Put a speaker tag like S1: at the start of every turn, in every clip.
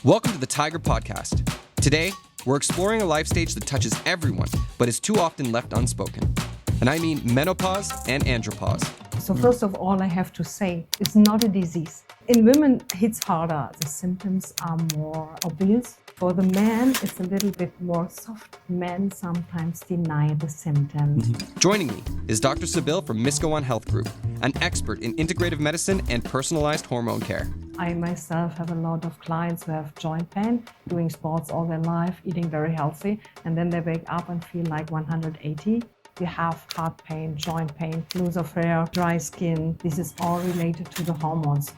S1: Welcome to the Thaiger podcast. Today, we're exploring a life stage that touches everyone, but is too often left unspoken. And I mean menopause and andropause.
S2: So first of all, I have to say, it's not a disease. In women, it's harder. The symptoms are more obvious. For the man, it's a little bit more soft. Men sometimes deny the symptoms.
S1: Joining me is Dr. Sybille from Miskawaan Health Group, an expert in integrative medicine and personalized hormone care.
S2: I myself have a lot of clients who have joint pain, doing sports all their life, eating very healthy, and then they wake up and feel like 180. You have heart pain, joint pain, loss of hair, dry skin. This is all related to the hormones.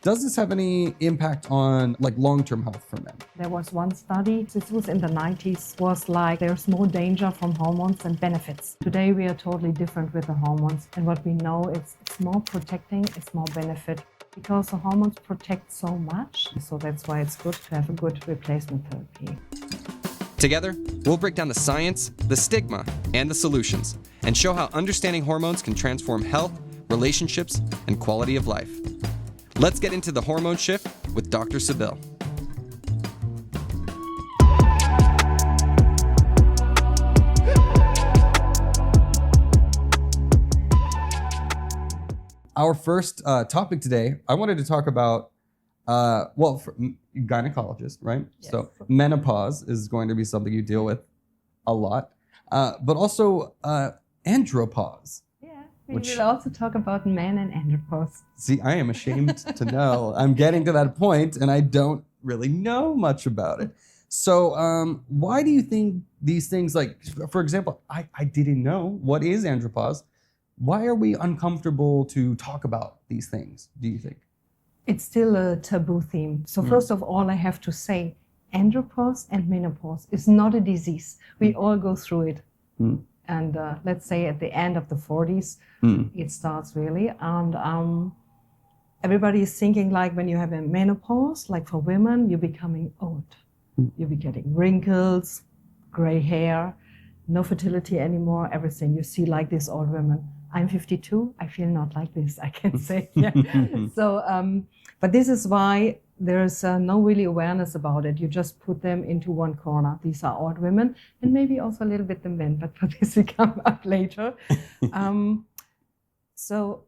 S3: Does this have any impact on long-term health for men?
S2: There was one study, this was in the 90s, was like there's more danger from hormones than benefits. Today we are totally different with the hormones, and what we know is it's more protecting, it's more benefit, because the hormones protect so much. So that's why it's good to have a good replacement therapy.
S1: Together, we'll break down the science, the stigma, and the solutions, and show how understanding hormones can transform health, relationships, and quality of life. Let's get into the hormone shift with Dr. Sybille.
S3: Our first topic today, I wanted to talk about, gynecologist, right?
S2: Yes.
S3: So menopause is going to be something you deal with a lot, but also andropause.
S2: We will also talk about men and andropause.
S3: See, I am ashamed to know. I'm getting to that point, and I don't really know much about it. So why do you think these things, for example, I didn't know what is andropause. Why are we uncomfortable to talk about these things, do you think?
S2: It's still a taboo theme. So first of all, I have to say, andropause and menopause is not a disease. We all go through it. And let's say at the end of the 40s, it starts really. And everybody is thinking like when you have a menopause, like for women, you're becoming old. You'll be getting wrinkles, gray hair, no fertility anymore, everything. You see like this old women. I'm 52, I feel not like this, I can say. Yeah. So, but this is why there's no really awareness about it. You just put them into one corner. These are old women, and maybe also a little bit the men, but for this we come up later. So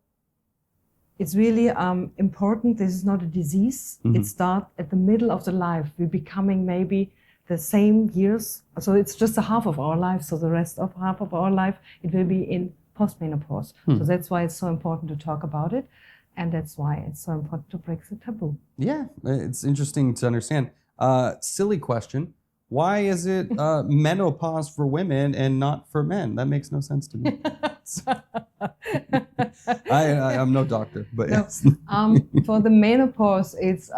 S2: it's really important. This is not a disease. It starts at the middle of the life. We're becoming maybe the same years. So it's just a half of our life. So the rest of half of our life, it will be in postmenopause. So that's why it's so important to talk about it. And that's why it's so important to break the taboo.
S3: Yeah, it's interesting to understand. Silly question. Why is it menopause for women and not for men? That makes no sense to me. I'm no doctor, but
S2: no.
S3: yes.
S2: For the menopause, it's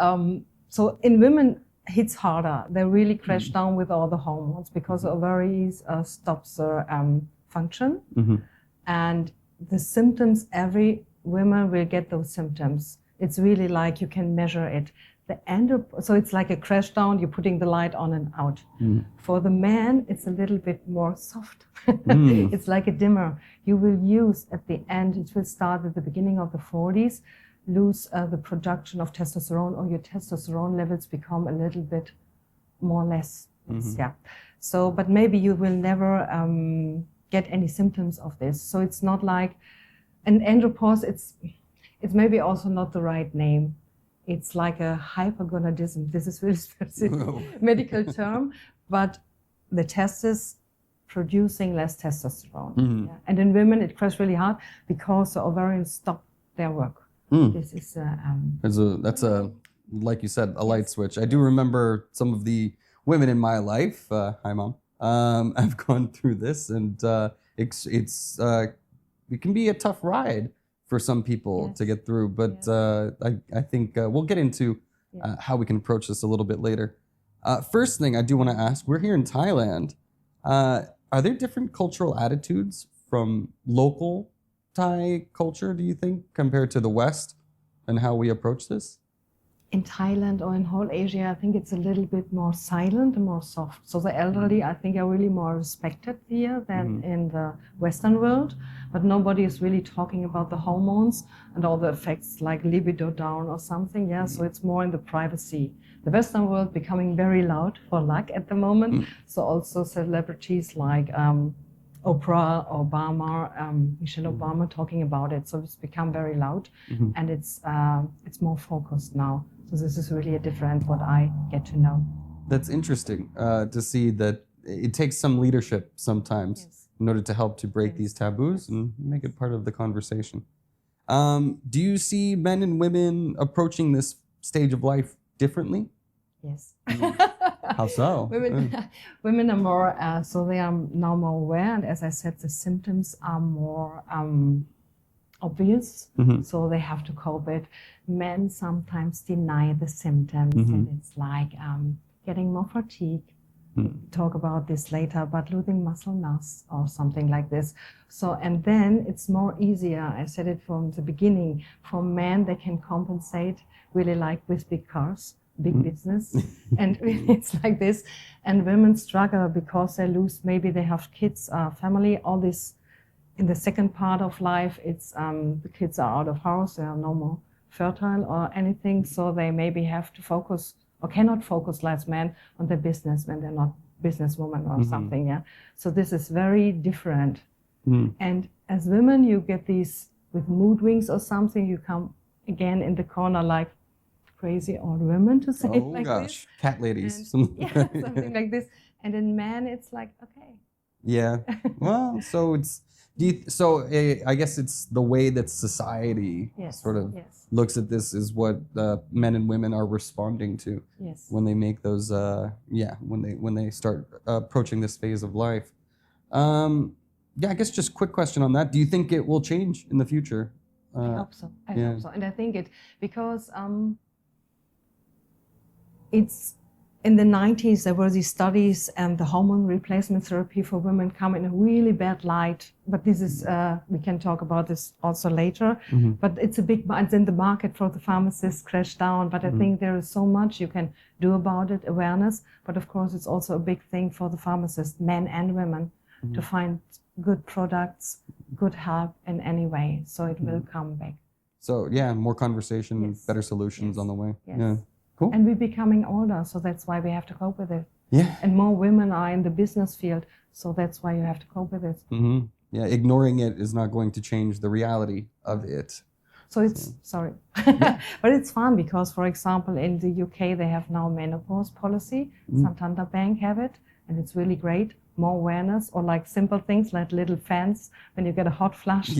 S2: so in women, it's harder. They really crash down with all the hormones because the ovaries stops their function. And the symptoms, every woman will get those symptoms. It's really like you can measure it. So it's like a crash down, you're putting the light on and out. For the man, it's a little bit more soft. It's like a dimmer. You will use at the end, it will start at the beginning of the 40s, lose the production of testosterone, or your testosterone levels become a little bit more or less. Yeah. So, but maybe you will never get any symptoms of this. So it's not like an andropause, it's maybe also not the right name. It's like a hypergonadism. This is really specific medical term, but the testes producing less testosterone. Yeah. And in women, it crashes really hard because the ovaries stop their work. This is
S3: that's a like you said, a light switch. I do remember some of the women in my life. Hi, Mom. I've gone through this, and it can be a tough ride for some people to get through, but I think we'll get into how we can approach this a little bit later. First thing I do want to ask, we're here in Thailand. Are there different cultural attitudes from local Thai culture, do you think, compared to the West and how we approach this?
S2: in Thailand or in whole Asia, I think it's a little bit more silent and more soft. So the elderly, I think, are really more respected here than in the Western world. But nobody is really talking about the hormones and all the effects like libido down or something. Yeah, so it's more in the privacy. The Western world becoming very loud for luck at the moment. So also celebrities like Oprah, Obama, Michelle Obama talking about it. So it's become very loud, and it's more focused now. So this is really a different what I get to know.
S3: That's interesting to see that it takes some leadership sometimes in order to help to break these taboos and make it part of the conversation. Do you see men and women approaching this stage of life differently?
S2: Yes.
S3: How so?
S2: Women are more, so they are now more aware, and as I said, the symptoms are more obvious, so they have to cope with. Men sometimes deny the symptoms, and it's like getting more fatigue. Talk about this later, but losing muscle mass or something like this. So, and then it's more easier, I said it from the beginning, for men they can compensate really like with big cars, big business, and it's like this. And women struggle because they lose, maybe they have kids, family, all this. In the second part of life, it's the kids are out of house, they are no more fertile or anything, so they maybe have to focus or cannot focus like men on their business when they're not businesswoman or something. Yeah, so this is very different. And as women, you get these with mood wings or something. You come again in the corner like crazy old women, to say it like this.
S3: Cat ladies.
S2: And, yeah, something like this. And in men, it's like okay.
S3: Yeah. Well, so it's. I guess it's the way that society sort of looks at this is what men and women are responding to when they make those when they start approaching this phase of life. I guess just quick question on that. Do you think it will change in the future?
S2: I hope so. I hope so. And I think it because it's in the 90s, there were these studies and the hormone replacement therapy for women come in a really bad light. But this is, we can talk about this also later. But it's a big, and then the market for the pharmacists crashed down. But I think there is so much you can do about it, awareness. But of course, it's also a big thing for the pharmacists, men and women, to find good products, good help in any way. So it will come back.
S3: So yeah, more conversation, better solutions on the way.
S2: Yes.
S3: Yeah. Cool.
S2: And we're becoming older, so that's why we have to cope with it.
S3: Yeah.
S2: And more women are in the business field, so that's why you have to cope with it.
S3: Yeah, ignoring it is not going to change the reality of it.
S2: So it's, but it's fun because, for example, in the UK, they have now menopause policy. Santander Bank have it, and it's really great. More awareness, or like simple things like little fans when you get a hot flash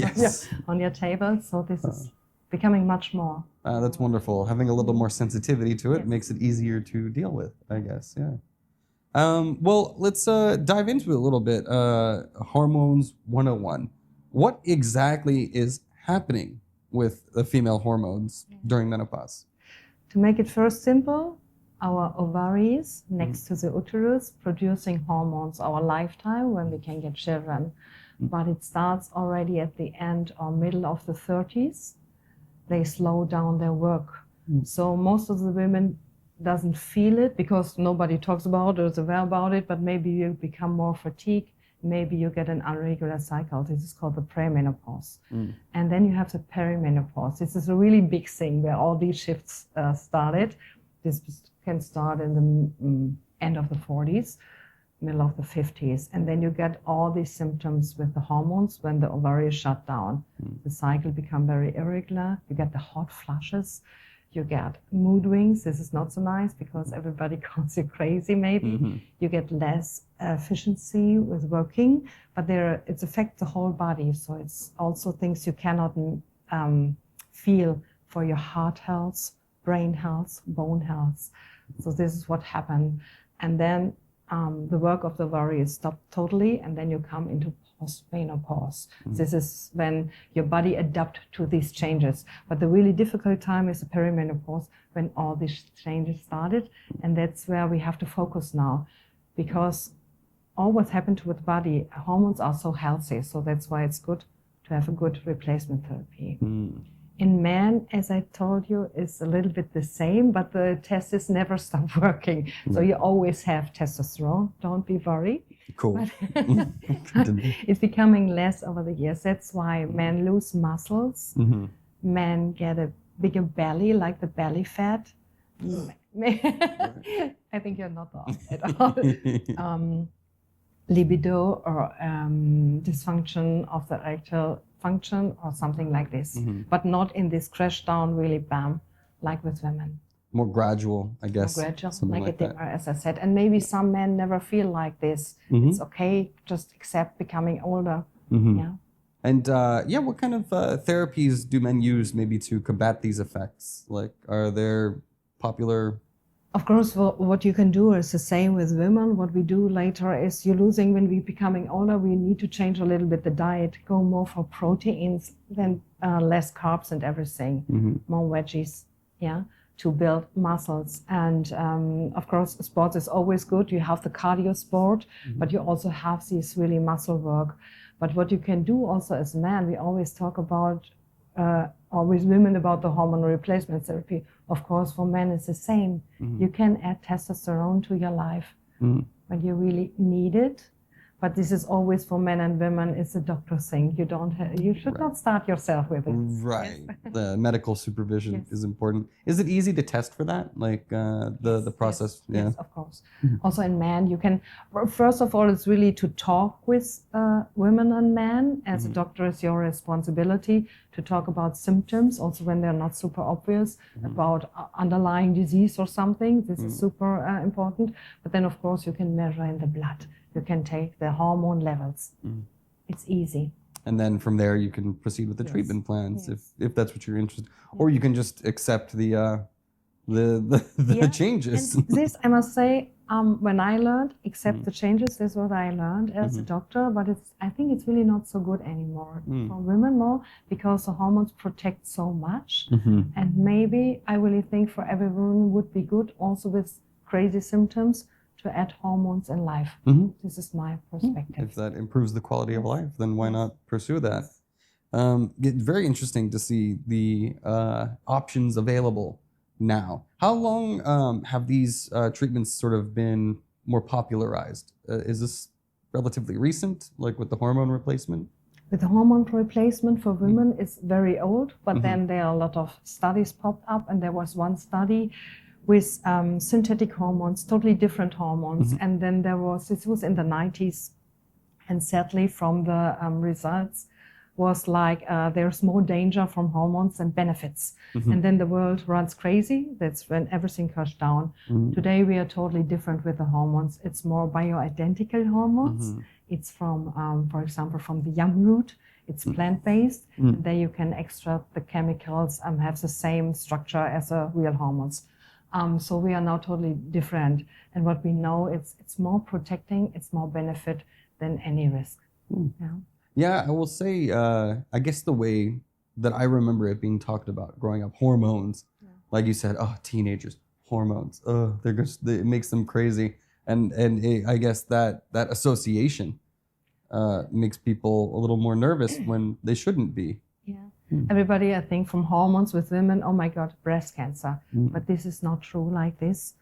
S2: on your table. So this is becoming much more.
S3: That's wonderful. Having a little more sensitivity to it makes it easier to deal with, I guess. Yeah. Well, let's dive into it a little bit. Hormones 101. What exactly is happening with the female hormones during menopause?
S2: To make it first simple, our ovaries next to the uterus producing hormones our lifetime when we can get children. But it starts already at the end or middle of the 30s. They slow down their work. So most of the women doesn't feel it because nobody talks about it or is aware about it, but maybe you become more fatigued. Maybe you get an irregular cycle. This is called the premenopause. And then you have the perimenopause. This is a really big thing where all these shifts started. This can start in the end of the 40s, middle of the 50s. And then you get all these symptoms with the hormones when the ovaries shut down. The cycle become very irregular. You get the hot flushes. You get mood wings. This is not so nice because everybody calls you crazy maybe. You get less efficiency with working, but it affects the whole body. So it's also things you cannot feel for your heart health, brain health, bone health. So this is what happened. And then the work of the ovaries stopped totally, and then you come into postmenopause. This is when your body adapts to these changes. But the really difficult time is the perimenopause, when all these changes started, and that's where we have to focus now, because all what happened to the body, hormones are so healthy, so that's why it's good to have a good replacement therapy. In men, as I told you, it's a little bit the same, but the testes never stop working. So you always have testosterone. Don't be worried.
S3: Cool.
S2: But it's becoming less over the years. That's why men lose muscles.
S3: Mm-hmm.
S2: Men get a bigger belly, like the belly fat. I think you're not off at all. Libido or dysfunction of the erectile function or something like this, but not in this crash down, really bam, like with women.
S3: More gradual, I guess.
S2: More gradual,
S3: something
S2: like a
S3: that.
S2: dimmer, as I said. And maybe some men never feel like this. It's okay, just accept becoming older. Yeah.
S3: And what kind of therapies do men use maybe to combat these effects? Like, are there popular?
S2: Of course, what you can do is the same with women. What we do later is you're losing when we're becoming older. We need to change a little bit the diet, go more for proteins, then less carbs and everything, more veggies, to build muscles. And of course, sports is always good. You have the cardio sport, but you also have this really muscle work. But what you can do also as a man, we always talk about, or with women about the hormone replacement therapy. Of course, for men, it's the same. You can add testosterone to your life when you really need it. But this is always for men and women. It's a doctor thing. You should not start yourself with it.
S3: Right. The medical supervision is important. Is it easy to test for that? Like the process?
S2: Yes, of course. Also in men, you can, first of all, it's really to talk with women and men. As a doctor, it's your responsibility to talk about symptoms, also when they're not super obvious, about underlying disease or something. This is super important. But then, of course, you can measure in the blood. You can take the hormone levels. It's easy.
S3: And then from there, you can proceed with the treatment plans if that's what you're interested in. Or you can just accept the changes.
S2: And this, I must say, when I learned, accept the changes, this is what I learned as a doctor, but I think it's really not so good anymore for women more, because the hormones protect so much. And maybe I really think for every woman would be good also with crazy symptoms to add hormones in life. This is my perspective.
S3: If that improves the quality of life, then why not pursue that? It's very interesting to see the options available now. How long have these treatments sort of been more popularized? Is this relatively recent, like with the hormone replacement?
S2: With the hormone replacement for women, it's very old, but then there are a lot of studies popped up, and there was one study with synthetic hormones, totally different hormones. And then this was in the 90s. And sadly, from the results was like, there's more danger from hormones than benefits. And then the world runs crazy. That's when everything crashed down. Today, we are totally different with the hormones. It's more bioidentical hormones. It's from, for example, from the yam root. It's plant-based. And there you can extract the chemicals and have the same structure as the real hormones. So we are now totally different. And what we know, it's more protecting, it's more benefit than any risk.
S3: Yeah, I will say, I guess the way that I remember it being talked about growing up, hormones, like you said, teenagers, hormones, it makes them crazy. And I guess that association makes people a little more nervous when they shouldn't be. Everybody,
S2: I think, from hormones with women, oh my God, breast cancer. But this is not true like this.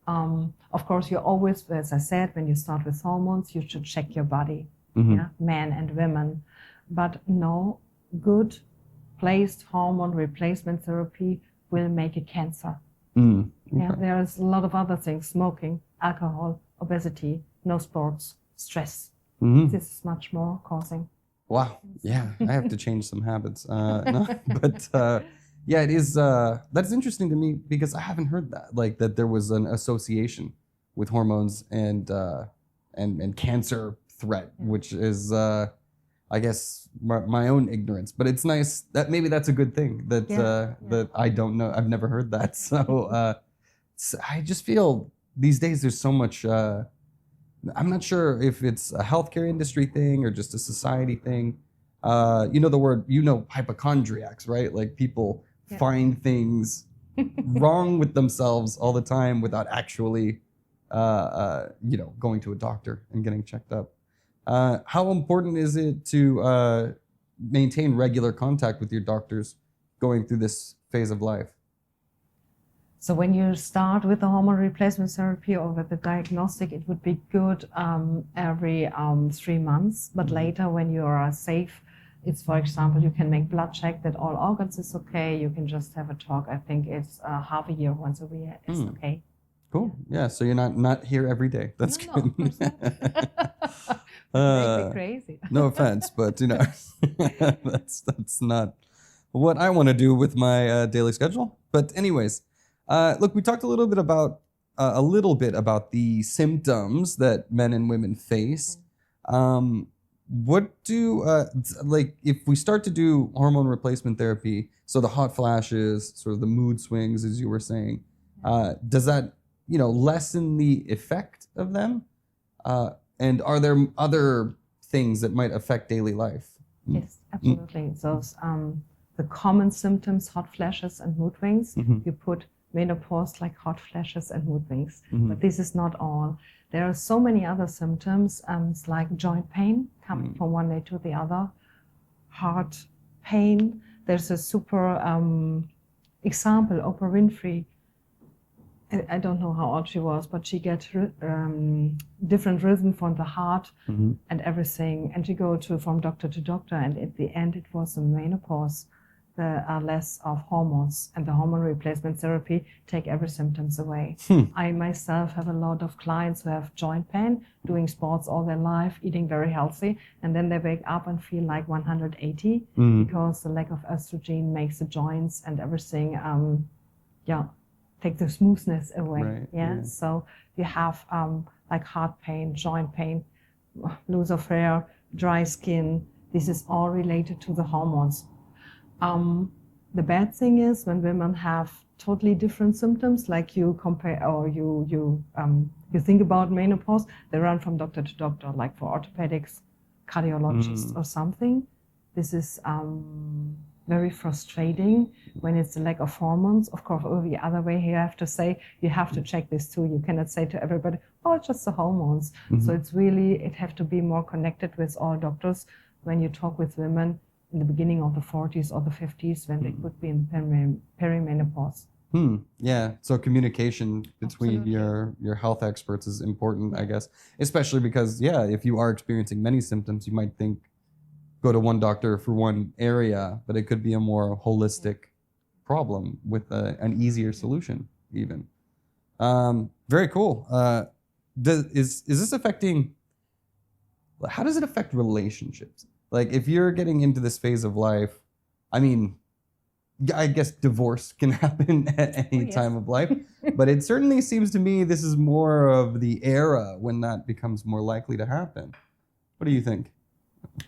S2: Of course, you always, as I said, when you start with hormones, you should check your body, men and women. But no good placed hormone replacement therapy will make a cancer. There is a lot of other things, smoking, alcohol, obesity, no sports, stress. This is much more causing.
S3: Wow. Yeah, I have to change some habits. It is. That's interesting to me because I haven't heard that, like that there was an association with hormones and cancer threat, which is, I guess, my own ignorance. But it's nice that maybe that's a good thing that I don't know. I've never heard that. So I just feel these days there's so much. I'm not sure if it's a healthcare industry thing or just a society thing. The word, hypochondriacs, right? Like people find things wrong with themselves all the time without actually, going to a doctor and getting checked up. How important is it to maintain regular contact with your doctors going through this phase of life?
S2: So when you start with the hormone replacement therapy or with the diagnostic, it would be good every 3 months. But later, when you are safe, it's, for example, you can make blood check that all organs is okay. You can just have a talk. I think it's half a year, once a year is okay.
S3: Cool. Yeah. So you're not here every day. That's
S2: No,
S3: good.
S2: of course not. Make me crazy.
S3: No offense, but that's not what I want to do with my daily schedule. But anyways, look, we talked a little bit about the symptoms that men and women face. What do like if we start to do hormone replacement therapy? So the hot flashes, sort of the mood swings, as you were saying, does that lessen the effect of them? And are there other things that might affect daily life?
S2: Yes, absolutely. Those the common symptoms, hot flashes and mood swings. You put menopause like hot flashes and mood swings, but this is not all. There are so many other symptoms, like joint pain coming from one day to the other, heart pain. There's a super example, Oprah Winfrey. I don't know how old she was, but she get different rhythm from the heart and everything. And she go from doctor to doctor, and at the end it was the menopause. There are less of hormones, and the hormone replacement therapy take every symptoms away. I myself have a lot of clients who have joint pain, doing sports all their life, eating very healthy, and then they wake up and feel like 180 because the lack of estrogen makes the joints and everything, take the smoothness away.
S3: Right,
S2: yeah. So you have like heart pain, joint pain, loss of hair, dry skin. This is all related to the hormones. The bad thing is when women have totally different symptoms, like you compare or you think about menopause, they run from doctor to doctor, like for orthopedics, cardiologists or something. This is very frustrating when it's the lack of hormones. Of course, or the other way here, I have to say, you have to check this too. You cannot say to everybody, oh, it's just the hormones. So it's really, it have to be more connected with all doctors when you talk with women in the beginning of the 40s or the 50s when they could be in perimenopause.
S3: Yeah, so communication between your health experts is important, I guess, especially because, if you are experiencing many symptoms, you might think, go to one doctor for one area, but it could be a more holistic problem with an easier solution even. Very cool. Is this affecting, how does it affect relationships? Like if you're getting into this phase of life, I mean, I guess divorce can happen at any time of life, but it certainly seems to me this is more of the era when that becomes more likely to happen. What do you think?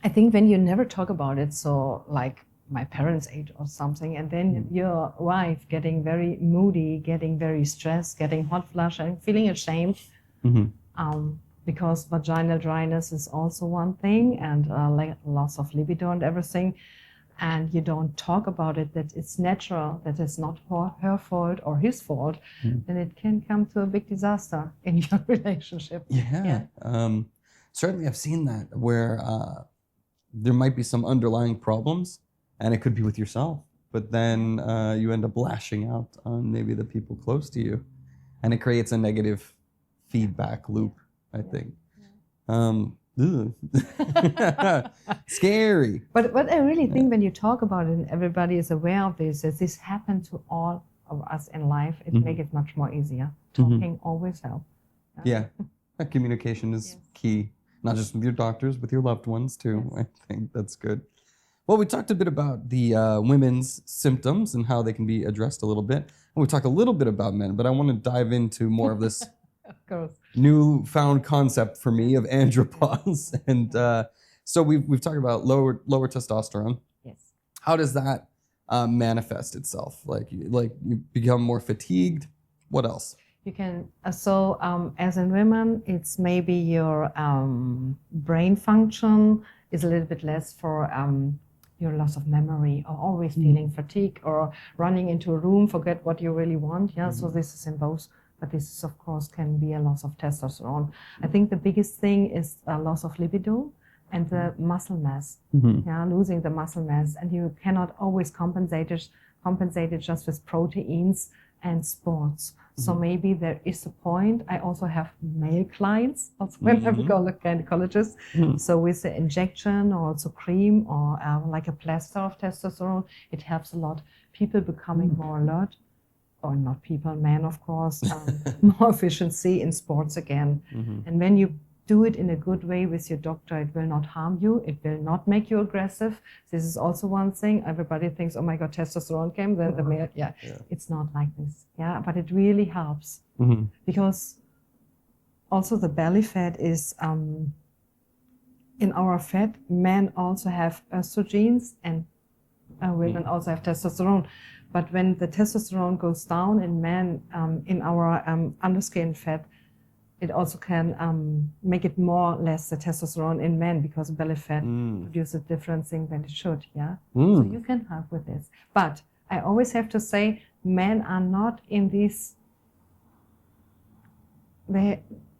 S2: I think when you never talk about it, so like my parents' age or something, and then your wife getting very moody, getting very stressed, getting hot flush and feeling ashamed, because vaginal dryness is also one thing, and loss of libido and everything, and you don't talk about it, that it's natural, that it's not her fault or his fault, then it can come to a big disaster in your relationship.
S3: Certainly I've seen that where there might be some underlying problems, and it could be with yourself, but then you end up lashing out on maybe the people close to you, and it creates a negative feedback loop, I think. Scary.
S2: But what I really think when you talk about it and everybody is aware of this, that this happened to all of us in life, it makes it much more easier. Talking always helps.
S3: Communication is key, not just with your doctors, with your loved ones too. I think that's good. Well, we talked a bit about the women's symptoms and how they can be addressed a little bit. And we talked a little bit about men, but I want to dive into more of this newfound concept for me of andropause. And so we've talked about lower testosterone. Yes. How does that manifest itself? Like you become more fatigued. What else?
S2: You can, as in women, it's maybe your brain function is a little bit less for your loss of memory, or always feeling fatigue, or running into a room, forget what you really want. So this is in both, but this is, of course, can be a loss of testosterone. I think the biggest thing is a loss of libido and the muscle mass. Losing the muscle mass, and you cannot always compensate it compensated just with proteins and sports. So maybe there is a point. I also have male clients also when I go to gynecologist. So with the injection or also cream or like a plaster of testosterone, it helps a lot. People becoming more alert, or not people, men of course, more efficiency in sports again. And when you do it in a good way with your doctor, it will not harm you. It will not make you aggressive. This is also one thing. Everybody thinks, oh my God, testosterone came, then the male, it's not like this. Yeah, but it really helps because also the belly fat is, in our fat, men also have estrogens and women also have testosterone. But when the testosterone goes down in men, in our underskin fat, it also can make it more or less the testosterone in men because belly fat produces different thing than it should, yeah? So you can help with this. But I always have to say, men are not in this,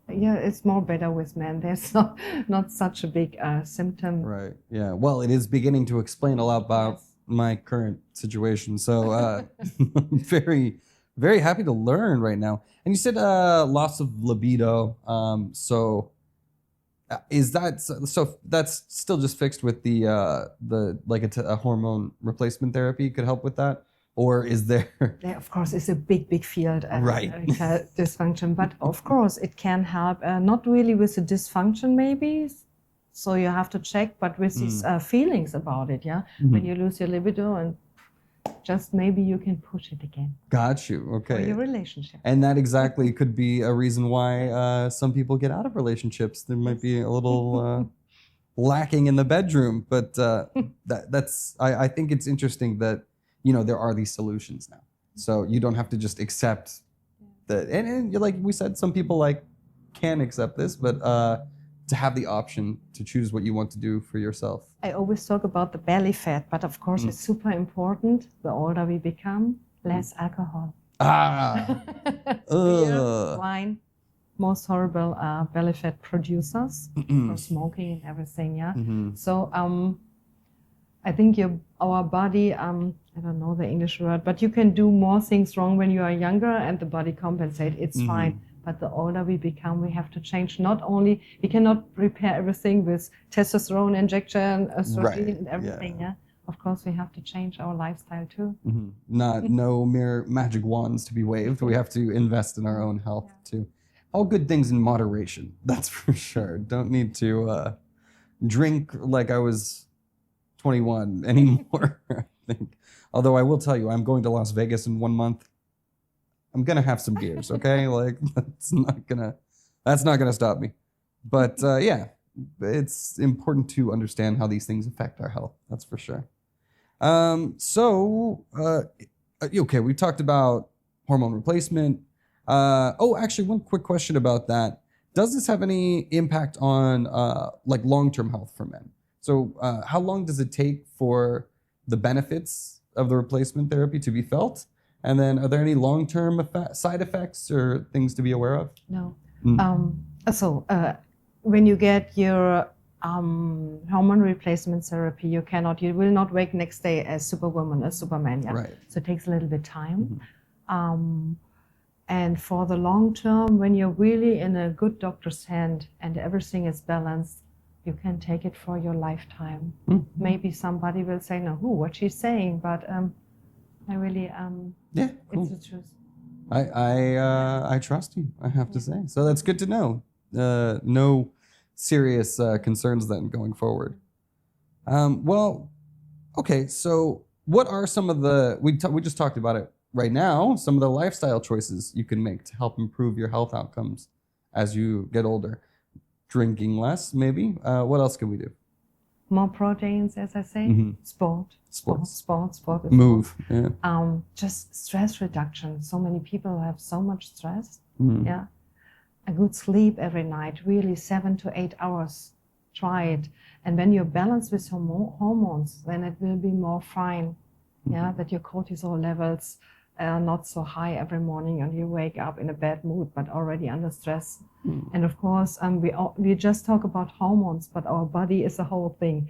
S2: it's more better with men. There's not such a big symptom.
S3: Right, yeah. Well, it is beginning to explain a lot about my current situation. So I'm very, very happy to learn right now. And you said loss of libido. So is that so? That's still just fixed with the like a hormone replacement therapy could help with that, or is there?
S2: There, of course, is a big field.
S3: Right.
S2: Dysfunction, but of course it can help. Not really with the dysfunction, maybe. So you have to check, but with these feelings about it, yeah. When you lose your libido and just maybe you can push it again.
S3: Got you. Okay.
S2: For your relationship.
S3: And that exactly could be a reason why some people get out of relationships. There might be a little lacking in the bedroom, but that's. I think it's interesting that there are these solutions now, so you don't have to just accept that. And like we said, some people can accept this, but to have the option to choose what you want to do for yourself.
S2: I always talk about the belly fat, but of course it's super important. The older we become, less alcohol. Beer, wine, most horrible belly fat producers for smoking and everything. Yeah. So I think our body. I don't know the English word, but you can do more things wrong when you are younger, and the body compensate. It's fine. But the older we become, we have to change. Not only, we cannot repair everything with testosterone injection, estrogen, and everything. Yeah. Of course, we have to change our lifestyle too. No mere magic wands to be waved. We have to invest in our own health too. All good things in moderation. That's for sure. Don't need to drink like I was 21 anymore. I think. Although I will tell you, I'm going to Las Vegas in 1 month. I'm gonna have some beers, okay? That's not gonna stop me. But it's important to understand how these things affect our health. That's for sure. Okay, we talked about hormone replacement. Actually, one quick question about that. Does this have any impact on long-term health for men? So, how long does it take for the benefits of the replacement therapy to be felt? And then are there any long-term side effects or things to be aware of? No. When you get your hormone replacement therapy, you will not wake next day as Superwoman, as Superman. Yeah?
S3: Right.
S2: So it takes a little bit of time. And for the long term, when you're really in a good doctor's hand and everything is balanced, you can take it for your lifetime. Maybe somebody will say, no, what she's saying, but I really,
S3: cool.
S2: It's the truth.
S3: I trust you, I have to say. So that's good to know. No serious concerns then going forward. Okay, so what are some of the, we just talked about it right now, some of the lifestyle choices you can make to help improve your health outcomes as you get older? Drinking less, maybe. What else can we do?
S2: More proteins, as I say. Sport.
S3: Move. Yeah.
S2: Just stress reduction. So many people have so much stress. Yeah. A good sleep every night, really 7 to 8 hours. Try it. And when you're balanced with hormones, then it will be more fine. Yeah, that your cortisol levels are not so high every morning and you wake up in a bad mood, but already under stress. And of course, we just talk about hormones, but our body is a whole thing.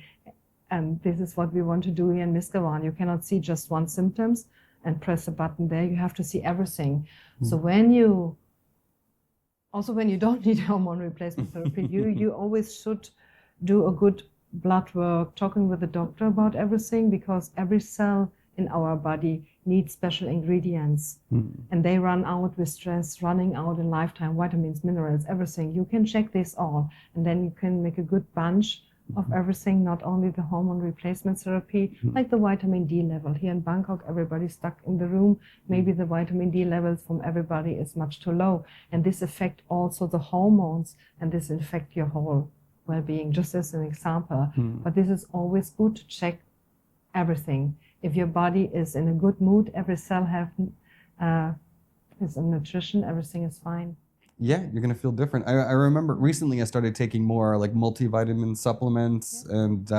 S2: And this is what we want to do here in Miskawaan. You cannot see just one symptoms, and press a button there. You have to see everything. So when you don't need hormone replacement therapy, you always should do a good blood work, talking with the doctor about everything, because every cell in our body needs special ingredients, and they run out with stress, running out in lifetime, vitamins, minerals, everything. You can check this all, and then you can make a good bunch of everything, not only the hormone replacement therapy, like the vitamin D level. Here in Bangkok, everybody's stuck in the room. Maybe the vitamin D levels from everybody is much too low, and this affects also the hormones, and this affects your whole well-being, just as an example. But this is always good to check everything. If your body is in a good mood, every cell is in nutrition, everything is fine.
S3: Yeah, you're going to feel different. I remember recently I started taking more like multivitamin supplements and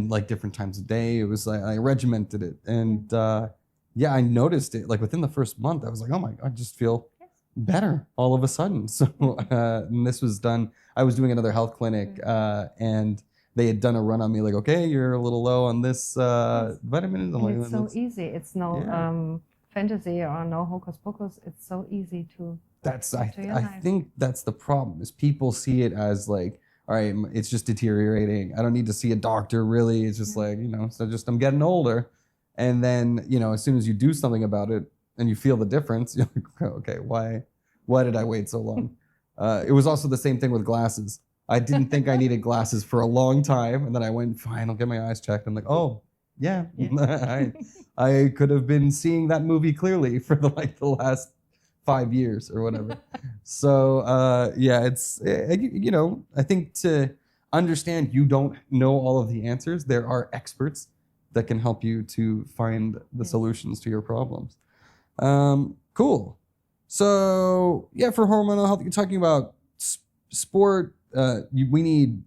S3: like different times of day. It was like I regimented it. And I noticed it like within the first month. I was like, oh my God, I just feel better all of a sudden. So and this was done. I was doing another health clinic and they had done a run on me like, okay, you're a little low on this vitamin.
S2: And it's so easy. It's no fantasy or no hocus pocus. It's so easy to.
S3: I think that's the problem is people see it as like, all right, it's just deteriorating. I don't need to see a doctor really. It's just like, so just I'm getting older. And then, as soon as you do something about it and you feel the difference, you're like, okay, why did I wait so long? It was also the same thing with glasses. I didn't think I needed glasses for a long time. And then I went, fine, I'll get my eyes checked. I'm like, oh, yeah. I could have been seeing that movie clearly for the last 5 years or whatever. So, it's, I think to understand you don't know all of the answers, there are experts that can help you to find the solutions to your problems. Cool. So, for hormonal health, you're talking about sport. We need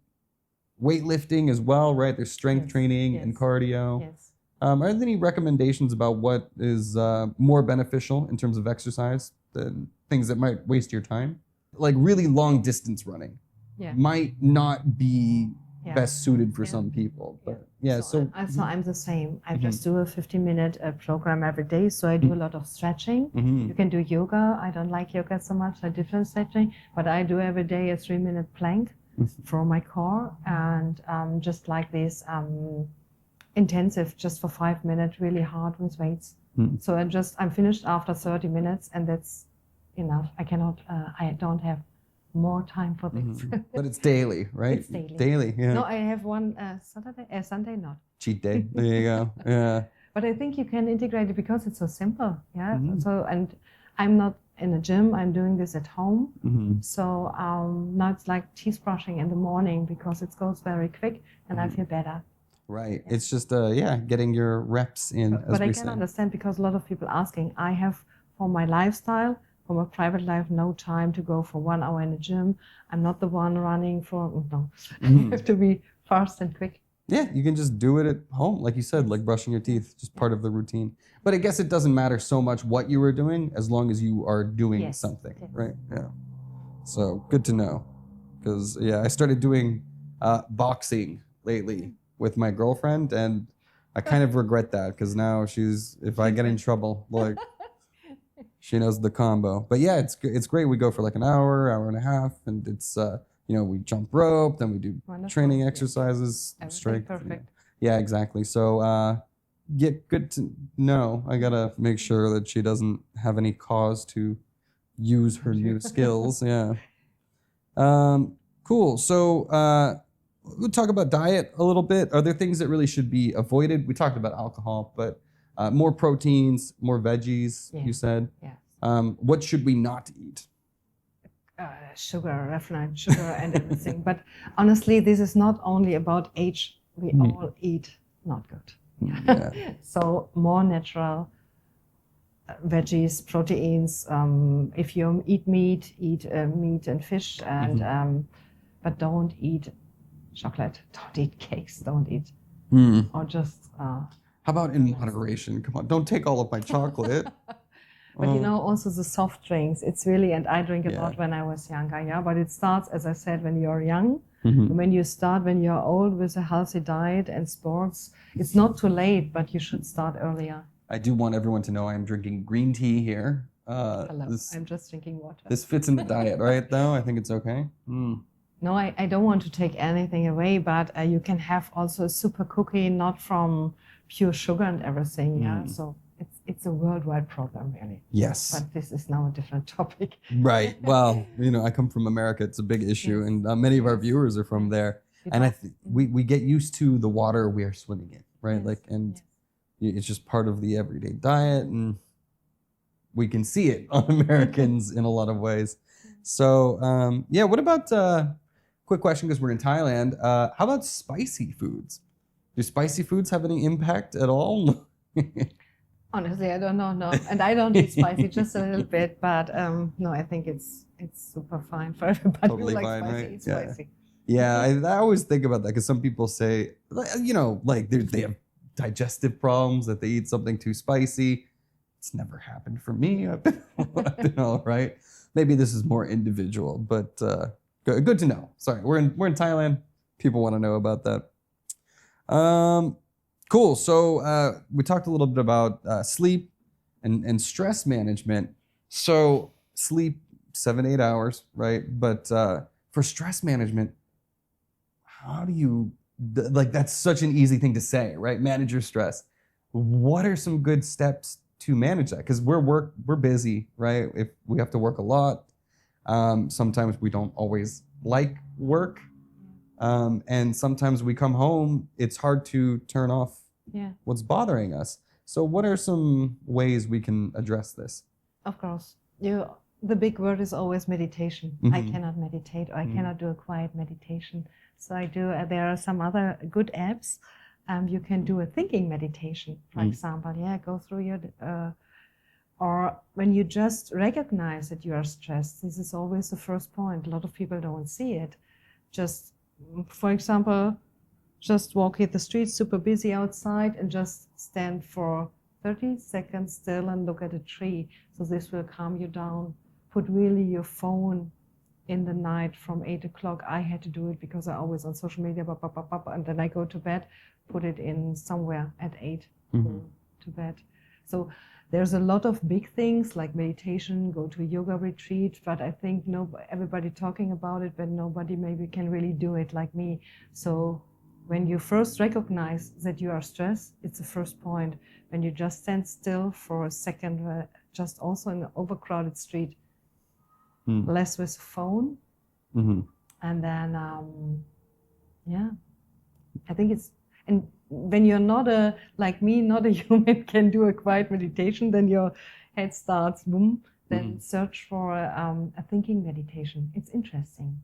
S3: weightlifting as well, right? There's strength training and cardio.
S2: Yes.
S3: Are there any recommendations about what is more beneficial in terms of exercise than things that might waste your time? Like really long distance running might not be best suited for some people. But so
S2: I'm the same. I just do a 15-minute program every day. So I do a lot of stretching. You can do yoga. I don't like yoga so much. I different stretching, but I do every day a 3-minute plank for my core, and just like this intensive, just for 5 minutes, really hard with weights. So I'm finished after 30 minutes, and that's enough. I don't have more time for this.
S3: But it's daily, right?
S2: It's daily.
S3: Daily, yeah.
S2: No, I have one Sunday not.
S3: Cheat day. There you go. Yeah.
S2: But I think you can integrate it because it's so simple. Yeah. So, and I'm not in a gym. I'm doing this at home. So now it's like teeth brushing in the morning because it goes very quick and I feel better.
S3: Right. Yeah. It's just getting your reps in.
S2: But I can understand because a lot of people asking. I have for my lifestyle. For my private life, no time to go for 1 hour in the gym. I'm not the one running for, no. You have to be fast and quick.
S3: Yeah, you can just do it at home, like you said, like brushing your teeth, just part of the routine. But I guess it doesn't matter so much what you were doing as long as you are doing something, right? Yeah. So good to know. Because, I started doing boxing lately with my girlfriend, and I kind of regret that because now if I get in trouble, like... She knows the combo. But it's great. We go for like an hour and a half, and it's, we jump rope, then we do training exercises, strength.
S2: Perfect.
S3: Yeah, exactly. So, good to know. I got to make sure that she doesn't have any cause to use her new skills. Yeah. Cool. So, we'll talk about diet a little bit. Are there things that really should be avoided? We talked about alcohol, but more proteins, more veggies, you said.
S2: Yeah.
S3: What should we not eat?
S2: Sugar, refined sugar and everything. But honestly, this is not only about age. We all eat not good. Yeah. So more natural veggies, proteins. If you eat meat and fish, and but don't eat chocolate. Don't eat cakes. Don't eat or just...
S3: How about in moderation? Come on, don't take all of my chocolate.
S2: But also the soft drinks. It's really, and I drink a lot when I was younger, but it starts, as I said, when you're young. When you're old with a healthy diet and sports, it's not too late, but you should start earlier.
S3: I do want everyone to know I am drinking green tea here.
S2: Hello, I'm just drinking water.
S3: This fits in the diet, right, though? I think it's okay.
S2: No, I don't want to take anything away, but you can have also a super cookie, not from pure sugar and everything. Yeah, so it's a worldwide problem, really.
S3: Yes.
S2: But this is now a different topic.
S3: Right. Well, I come from America. It's a big issue, and many of our viewers are from there. And we get used to the water we are swimming in, right? It's just part of the everyday diet, and we can see it on Americans in a lot of ways. So, what about, quick question, because we're in Thailand, how about spicy foods? Do spicy foods have any impact at all?
S2: Honestly, I don't know, no. And I don't eat spicy, just a little bit, but no, I think it's super fine for everybody
S3: Totally
S2: who likes
S3: fine,
S2: spicy,
S3: right?
S2: eat spicy.
S3: Yeah, I always think about that, because some people say, they have digestive problems, that they eat something too spicy. It's never happened for me. I don't know, right? Maybe this is more individual, but good to know. Sorry, we're in Thailand. People want to know about that. Cool. So we talked a little bit about sleep and stress management. So sleep 7-8 hours, right? But for stress management, how do you that's such an easy thing to say, right? Manage your stress. What are some good steps to manage that? Because we're busy, right? If we have to work a lot, sometimes we don't always like work, and sometimes we come home, it's hard to turn off what's bothering us. So what are some ways we can address this?
S2: Of course, the big word is always meditation. I cannot meditate, or I cannot do a quiet meditation. So I do. There are some other good apps. You can do a thinking meditation, for example. Go through your, or when you just recognize that you are stressed. This is always the first point. A lot of people don't see it. Just, for example, just walk in the street, super busy outside, and just stand for 30 seconds still and look at a tree. So this will calm you down. Put really your phone in the night from 8 o'clock. I had to do it because I always on social media, and then I go to bed, put it in somewhere at 8 to bed. So there's a lot of big things like meditation, go to a yoga retreat, but I think everybody talking about it, but nobody maybe can really do it like me. So when you first recognize that you are stressed, it's the first point. When you just stand still for a second, just also in an overcrowded street, less with phone, and then I think it's, and when you're not like me, not a human can do a quiet meditation, then your head starts boom. Then search for a thinking meditation. It's interesting.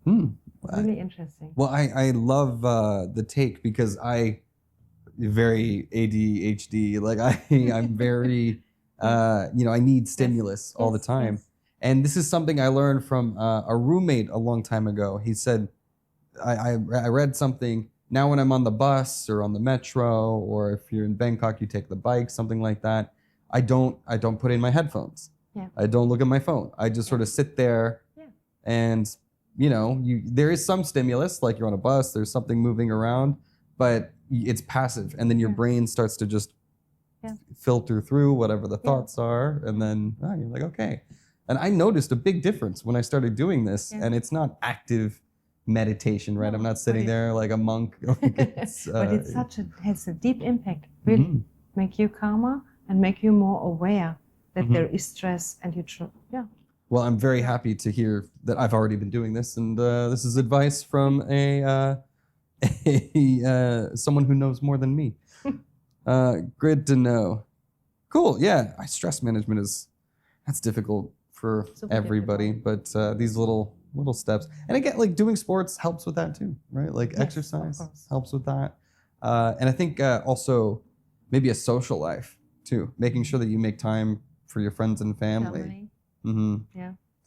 S2: Really interesting.
S3: Well, I love the take, because I very ADHD. Like I'm very I need stimulus all the time. Yes. And this is something I learned from a roommate a long time ago. He said, I read something, now when I'm on the bus or on the metro, or if you're in Bangkok, you take the bike, something like that, I don't put in my headphones. Yeah. I don't look at my phone. I just sort of sit there, and there is some stimulus, like you're on a bus, there's something moving around, but it's passive, and then your brain starts to just filter through whatever the thoughts are, and then you're like, okay. And I noticed a big difference when I started doing this, and it's not active meditation, right? I'm not sitting there like a monk.
S2: But it has a deep impact, really. Make you calmer and make you more aware that there is stress, and
S3: Well, I'm very happy to hear that I've already been doing this, and this is advice from someone who knows more than me. Good to know. Cool. Yeah, stress management that's difficult for everybody, but these little steps, and again, like doing sports helps with that too, right? Like exercise helps with that, and I think also maybe a social life too, making sure that you make time for your friends and family.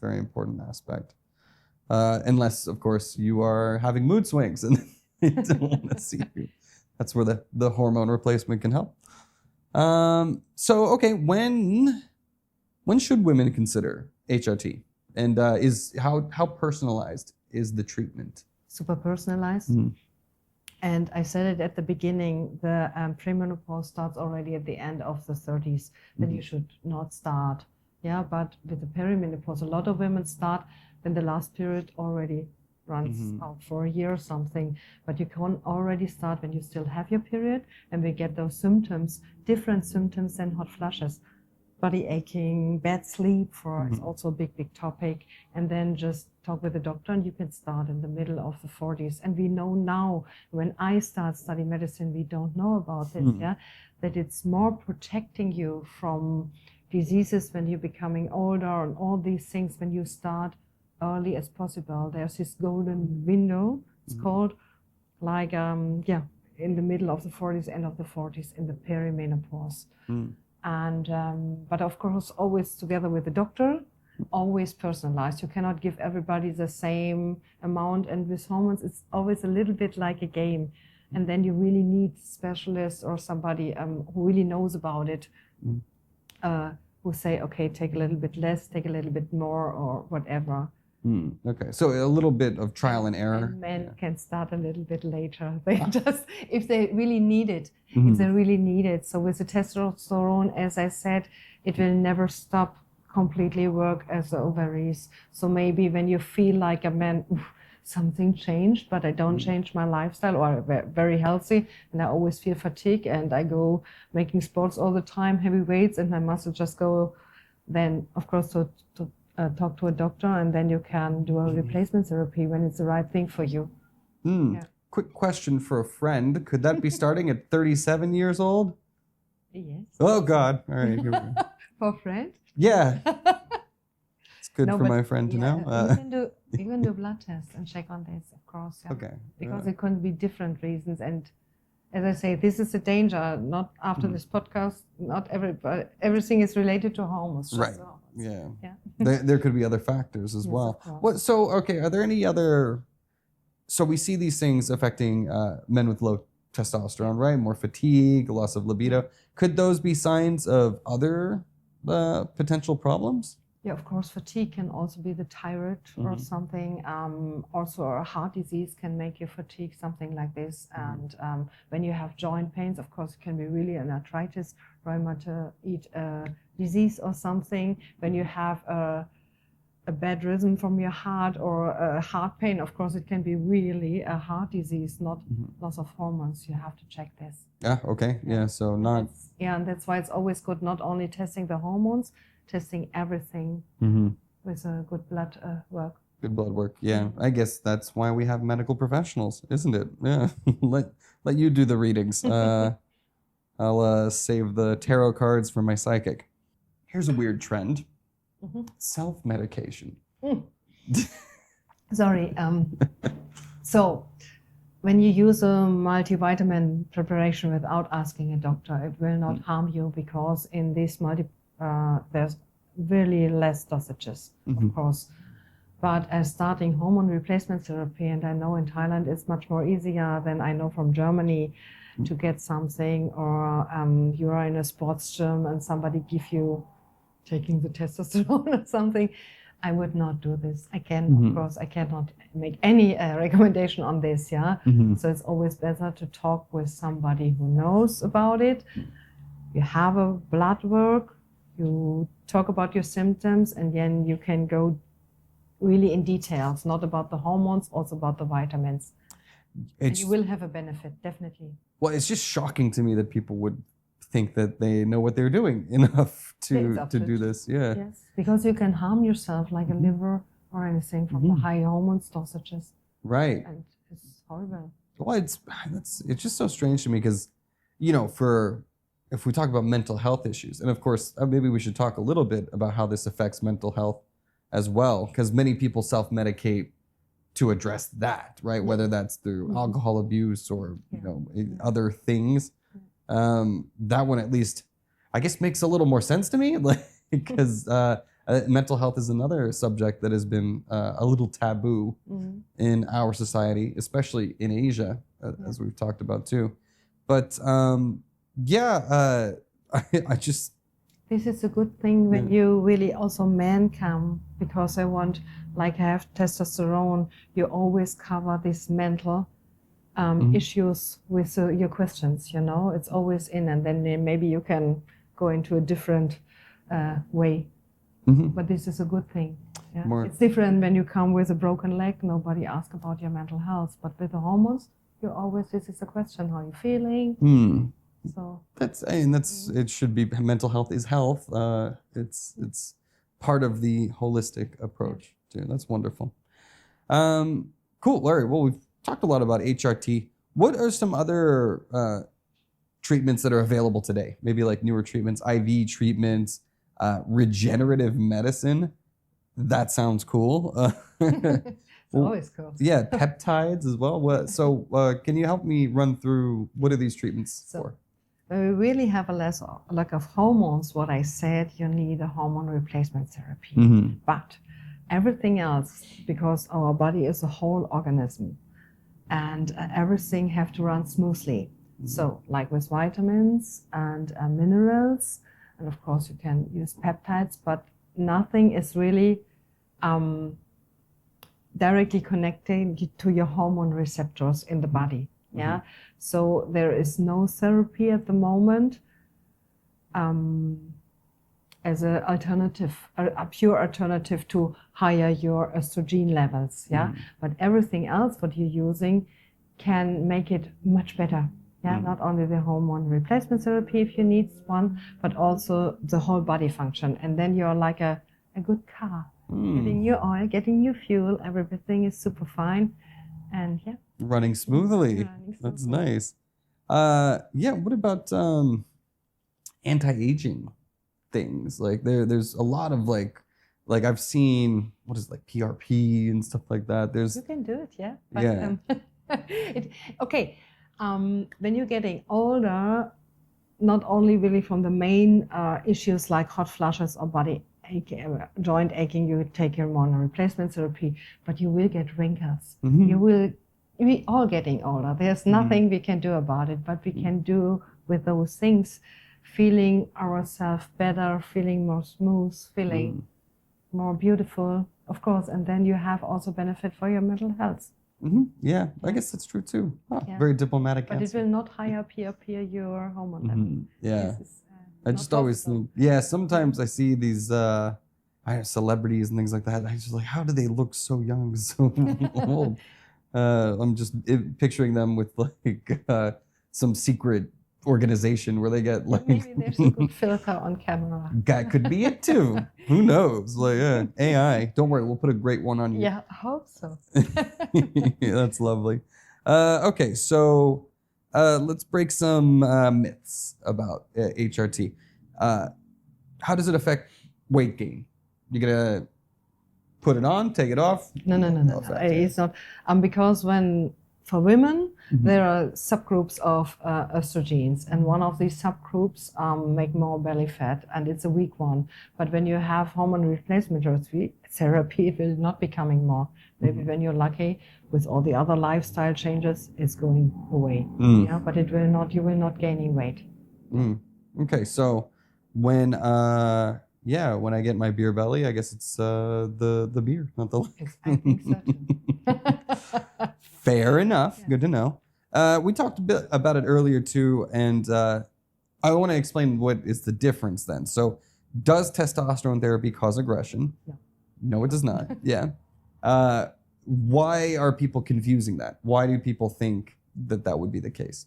S3: Very important aspect. Unless, of course, you are having mood swings and they don't want to see you. That's where the hormone replacement can help. So, okay, when should women consider HRT? And how personalized is the treatment?
S2: Super personalized. And I said it at the beginning, the premenopause starts already at the end of the 30s. Then you should not start. Yeah, but with the perimenopause, a lot of women start when the last period already runs out for a year or something. But you can already start when you still have your period, and we get those symptoms, different symptoms than hot flushes. Body aching, bad sleep it's also a big topic. And then just talk with the doctor, and you can start in the middle of the 40s. And we know now, when I start studying medicine, we don't know about this, that it's more protecting you from diseases when you're becoming older and all these things when you start early as possible. There's this golden window, it's called, like, in the middle of the 40s, end of the 40s, in the perimenopause. And but of course, always together with the doctor, always personalized. You cannot give everybody the same amount, and with hormones, it's always a little bit like a game. And then you really need specialists or somebody who really knows about it, who say, okay, take a little bit less, take a little bit more, or whatever.
S3: Okay, so a little bit of trial and error.
S2: And men can start a little bit later. They just, if they really need it, if they really need it. So with the testosterone, as I said, it will never stop completely work as the ovaries. So maybe when you feel like a man, something changed, but I don't change my lifestyle, or very healthy, and I always feel fatigue, and I go making sports all the time, heavy weights, and my muscles just go, then of course to talk to a doctor, and then you can do a replacement therapy when it's the right thing for you. Yeah.
S3: Quick question for a friend. Could that be starting at 37 years old?
S2: Yes.
S3: Oh, God. All right. Here we go.
S2: For a friend?
S3: Yeah. It's good for my friend to know.
S2: You can do blood tests and check on this, of course. Yeah.
S3: Okay.
S2: Because it could be different reasons. And as I say, this is the danger. Not after this podcast, not everything is related to hormones.
S3: Right.
S2: Hormones.
S3: Yeah. There could be other factors as well. Are there any other... So we see these things affecting men with low testosterone, right? More fatigue, loss of libido. Could those be signs of other potential problems?
S2: Yeah, of course, fatigue can also be the thyroid or something. Also, a heart disease can make you fatigue, something like this. And when you have joint pains, of course, it can be really an arthritis, rheumatoid disease or something. When you have a bad rhythm from your heart or a heart pain, of course, it can be really a heart disease, not loss of hormones. You have to check this.
S3: Yeah, okay. Yeah, so not...
S2: And that's why it's always good not only testing the hormones, testing everything with a good blood work.
S3: Good blood work, yeah. I guess that's why we have medical professionals, isn't it? Yeah. let you do the readings. I'll save the tarot cards for my psychic. Here's a weird trend. Self-medication.
S2: Sorry. So when you use a multivitamin preparation without asking a doctor, it will not harm you, because in this there's really less dosages, of course. But as starting hormone replacement therapy, and I know in Thailand it's much more easier than I know from Germany to get something, or you are in a sports gym and somebody give you taking the testosterone or something, I would not do this. Of course, I cannot make any recommendation on this, So it's always better to talk with somebody who knows about it. You have a blood work, you talk about your symptoms, and then you can go really in details, not about the hormones, also about the vitamins. And you will have a benefit, definitely.
S3: Well, it's just shocking to me that people would think that they know what they're doing enough to do this. Yeah. Yes,
S2: because you can harm yourself, like a liver or anything, from the high hormones dosages.
S3: Right.
S2: And it's horrible.
S3: Well, it's just so strange to me, because, if we talk about mental health issues, and of course, maybe we should talk a little bit about how this affects mental health as well, because many people self-medicate to address that, right? Whether that's through alcohol abuse or other things. That one, at least, I guess, makes a little more sense to me, because mental health is another subject that has been a little taboo in our society, especially in Asia, as we've talked about too. But I just...
S2: This is a good thing when you really also men come, because I want, like, I have testosterone, you always cover this mental issues with your questions. You know, it's always in, and then maybe you can go into a different way. But this is a good thing. Yeah? It's different when you come with a broken leg. Nobody asks about your mental health, but with the hormones, you always, this is a question: how are you feeling? So
S3: that's it should be, mental health is health. It's part of the holistic approach too. That's wonderful. Cool, Larry. Well, we've talked a lot about HRT. What are some other treatments that are available today? Maybe like newer treatments, IV treatments, regenerative medicine. That sounds cool.
S2: It's always cool.
S3: Yeah, peptides as well. So can you help me run through what are these treatments for?
S2: When we really have a lack of hormones, what I said, you need a hormone replacement therapy. But everything else, because our body is a whole organism, and everything have to run smoothly. So like with vitamins and minerals, and of course you can use peptides, but nothing is really directly connected to your hormone receptors in the body. Yeah, so there is no therapy at the moment as an alternative, a pure alternative to higher your estrogen levels. Yeah, but everything else what you're using can make it much better. Yeah, not only the hormone replacement therapy if you need one, but also the whole body function. And then you're like a good car, getting your oil, getting your fuel, everything is super fine, and
S3: running smoothly. That's nice. What about anti-aging things? Like there's a lot of like I've seen, what is PRP and stuff like that. You
S2: can do it, yeah. But, when you're getting older, not only really from the main issues like hot flushes or body ache, joint aching, you take your hormone replacement therapy, but you will get wrinkles. We all getting older. There's nothing we can do about it, but we can do with those things, feeling ourselves better, feeling more smooth, feeling more beautiful, of course. And then you have also benefit for your mental health.
S3: Yeah, I guess that's true too. Very diplomatic.
S2: But it will not higher peer your hormone level.
S3: Yeah. I just always think, sometimes I see these celebrities and things like that. I just like, how do they look so young, so old? I'm just picturing them with some secret organization where they get
S2: maybe there's a good filter on camera.
S3: That could be it too. Who knows? AI. Don't worry, we'll put a great one on you.
S2: Yeah, I hope so.
S3: That's lovely. Okay, so let's break some myths about HRT. How does it affect weight gain? You gonna put it on, take it off?
S2: No. It's not. Because for women, there are subgroups of estrogens, and one of these subgroups make more belly fat, and it's a weak one. But when you have hormone replacement therapy, it will not be coming more. Maybe when you're lucky, with all the other lifestyle changes, it's going away. Yeah, but it will not. You will not gaining weight.
S3: Okay, so when I get my beer belly, I guess it's the beer, not the leg.
S2: I think so too.
S3: Fair enough. Good to know. We talked a bit about it earlier too, and I want to explain what is the difference then. So, does testosterone therapy cause aggression? No, it does not. Why are people confusing that? Why do people think that would be the case?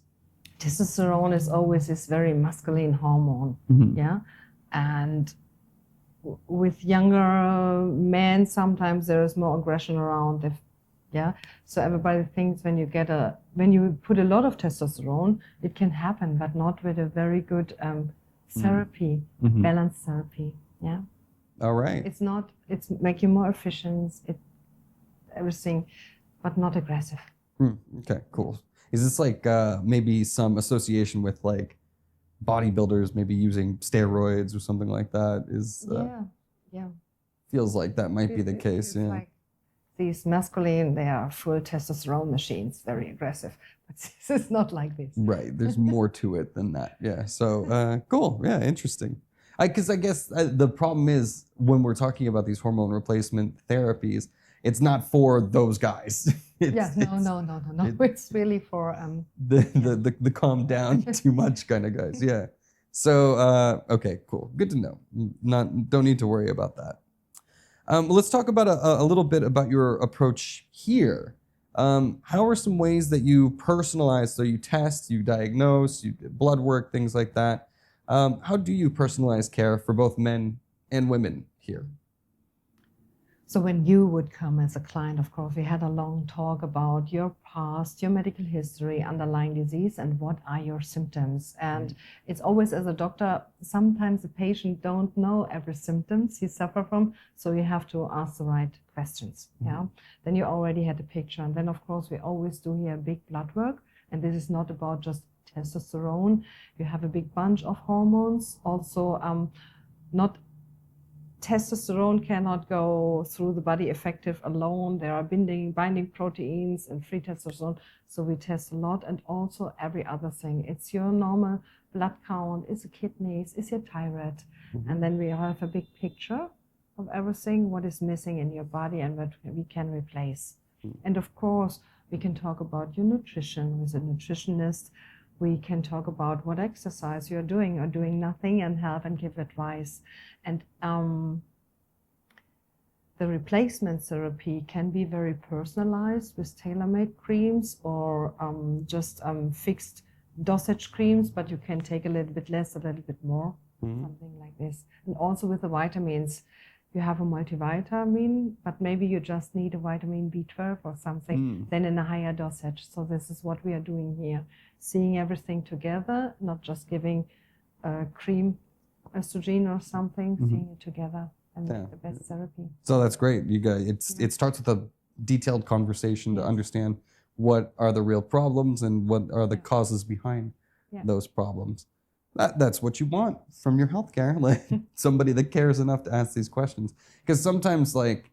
S2: Testosterone is always this very masculine hormone, and with younger men, sometimes there is more aggression around. So everybody thinks when you put a lot of testosterone, it can happen, but not with a very good therapy, balanced therapy. Yeah.
S3: All right.
S2: It's make you more efficient. Everything, but not aggressive.
S3: Okay, cool. Is this maybe some association with bodybuilders maybe using steroids or something like that? Feels like that might be the case. Yeah.
S2: These masculine, they are full testosterone machines, very aggressive. But this is not like this.
S3: Right. There's more to it than that. Yeah. So cool. Yeah. Interesting. Because I guess the problem is when we're talking about these hormone replacement therapies, it's not for those guys.
S2: No. It's really for
S3: the calm down too much kind of guys. Yeah. So okay, cool. Good to know. Don't need to worry about that. Let's talk about a little bit about your approach here. How are some ways that you personalize? So you test, you diagnose, you do blood work, things like that. How do you personalize care for both men and women here?
S2: So when you would come as a client, of course, we had a long talk about your past, your medical history, underlying disease, and what are your symptoms. And it's always, as a doctor, sometimes the patient don't know every symptoms he suffer from, so you have to ask the right questions. Yeah. Then you already had a picture, and then of course we always do here big blood work, and this is not about just testosterone. You have a big bunch of hormones, also not. Testosterone cannot go through the body effective alone. There are binding proteins and free testosterone. So we test a lot, and also every other thing. It's your normal blood count, it's the kidneys, it's your thyroid. And then we have a big picture of everything, what is missing in your body and what we can replace. And of course, we can talk about your nutrition with a nutritionist. We can talk about what exercise you're doing or doing nothing, and help and give advice. And the replacement therapy can be very personalized with tailor-made creams, or just fixed dosage creams, but you can take a little bit less, a little bit more, something like this. And also with the vitamins, you have a multivitamin, but maybe you just need a vitamin B12 or something, then in a higher dosage. So this is what we are doing here. Seeing everything together, not just giving a cream, estrogen or something, seeing it together and make the best therapy.
S3: So that's great. You guys, it starts with a detailed conversation to understand what are the real problems and what are the causes behind those problems. That's what you want from your healthcare, like somebody that cares enough to ask these questions. Because sometimes, like,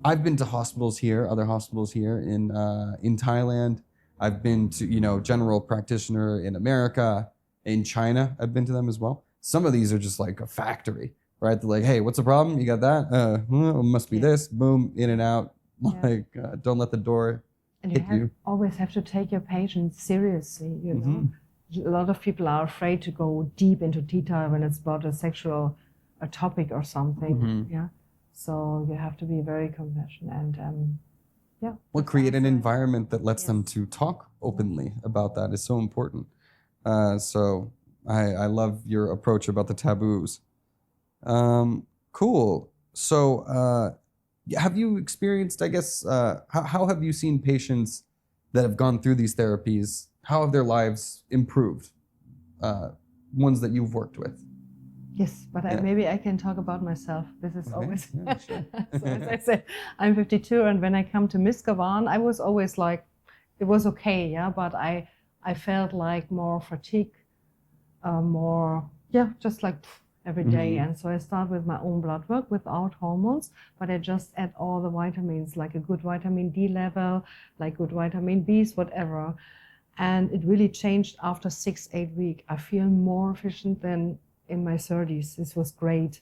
S3: I've been to hospitals here, other hospitals here in Thailand. I've been to, general practitioner in America, in China. I've been to them as well. Some of these are just like a factory, right? They're like, hey, what's the problem? You got that? It must be this. Boom, in and out. Like, don't let the door hit you.
S2: Always have to take your patient seriously, you know. A lot of people are afraid to go deep into detail when it's about a sexual topic or something. Yeah. So you have to be very compassionate and
S3: Well, create an environment that lets them to talk openly about that is so important. So I love your approach about the taboos. Cool. So have you experienced, I guess, how have you seen patients that have gone through these therapies? How have their lives improved? Ones that you've worked with.
S2: Yes, but maybe I can talk about myself. This is always, sure. So as I said, I'm 52, and when I come to Miskawaan, I was always like, it was okay, but I felt like more fatigue, just like every day. And so I start with my own blood work without hormones, but I just add all the vitamins, like a good vitamin D level, like good vitamin Bs, whatever. And it really changed after 6-8 weeks. I feel more efficient than in my 30s. This was great.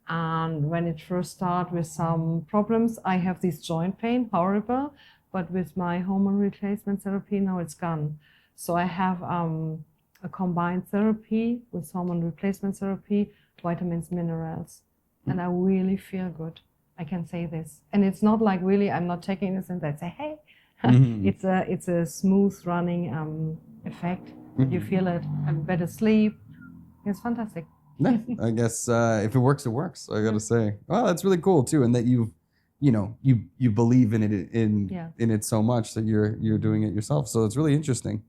S2: And when it first started with some problems, I have this joint pain, horrible, but with my hormone replacement therapy, now it's gone. So I have a combined therapy with hormone replacement therapy, vitamins, minerals, and I really feel good. I can say this. And it's not like really, I'm not taking this and I say, hey, it's a smooth running effect. You feel it, have better sleep. It's fantastic.
S3: Yeah, I guess if it works, it works. I gotta say, well, that's really cool too, and that you believe in it in it so much that you're doing it yourself. So it's really interesting.